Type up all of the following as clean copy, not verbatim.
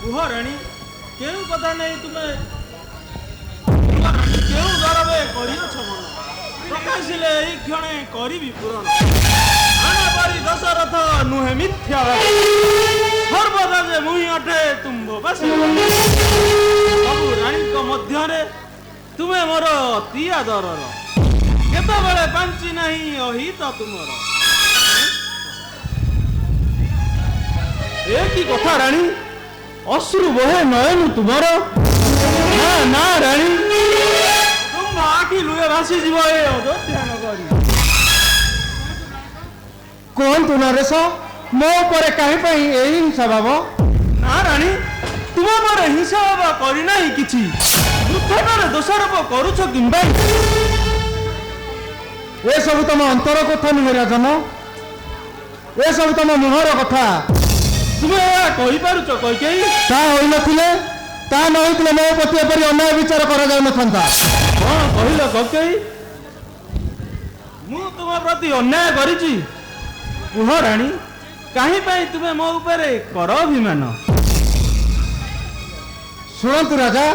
କୁହ ରାଣୀ କେଉଁ କଥା ନେଇ ତୁମେ କେଉଁ ଦରବେ କରିଅଛ ମନ ପ୍ରକାଶିଲେ ଏଇ କ୍ଷଣେ କରିବି ପୂରଣ ଆଣପରି ଦଶରଥ ନୁହେଁ ମିଥ୍ୟା ସର୍ବଦା ଯେ ମୁହିଁ ଅଟେ ତୁମ୍ଭ ବାସି ସବୁ ରାଣୀଙ୍କ ମଧ୍ୟରେ ତୁମେ ମୋର ଅତି ଆଦରର କେତେବେଳେ ପାଞ୍ଚି ନାହିଁ ଅହିତ ତୁମର ଏ କି କଥା ରାଣୀ ଅଶ୍ରୁ ବହେ ନୟନ ତୁମର ନା ନା ରାଣୀ ତୁମ ଆଖି ଲୁହେ ଭାସିଯିବ ଏ ଅଯୋଧ୍ୟାନ କରି କୁହନ୍ତୁ ନରେଶ ମୋ ଉପରେ କାହିଁ ପାଇଁ ଏଇ ହିଂସା ଭାବ ନା ରାଣୀ ତୁମ ମୋର ହିଂସା ଭାବ କରିନାହିଁ କିଛି ବୃଦ୍ଧଟାରେ ଦୋଷାରୋପ କରୁଛ କିମ୍ବା ଏସବୁ ତମ ଅନ୍ତର କଥା ନୁହେଁ ରାଜନ ଏସବୁ ତମ ମୁହଁର କଥା ତୁମେ ଏହା କହିପାରୁଛ କୈକେୟୀ ତା ହୋଇନଥିଲେ ତା ନ ହୋଇଥିଲେ ମୋ ପ୍ରତି ଏପରି ଅନ୍ୟାୟ ବିଚାର କରାଯାଉନଥାନ୍ତା କ'ଣ କହିଲ କୈକେୟୀ ମୁଁ ତୁମ ପ୍ରତି ଅନ୍ୟାୟ କରିଛି କୁହ ରାଣୀ କାହିଁ ପାଇଁ ତୁମେ ମୋ ଉପରେ କର ଅଭିମାନ ଶୁଣନ୍ତୁ ରାଜା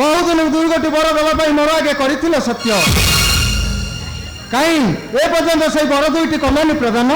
ବହୁଦିନ ଦୁଇ ଗୋଟି ବର ଦେବା ପାଇଁ ମୋର ଆଗେ କରିଥିଲେ ସତ୍ୟ କାହିଁ ଏ ପର୍ଯ୍ୟନ୍ତ ସେଇ ବର ଦୁଇଟି କଲାନି ପ୍ରଦାନ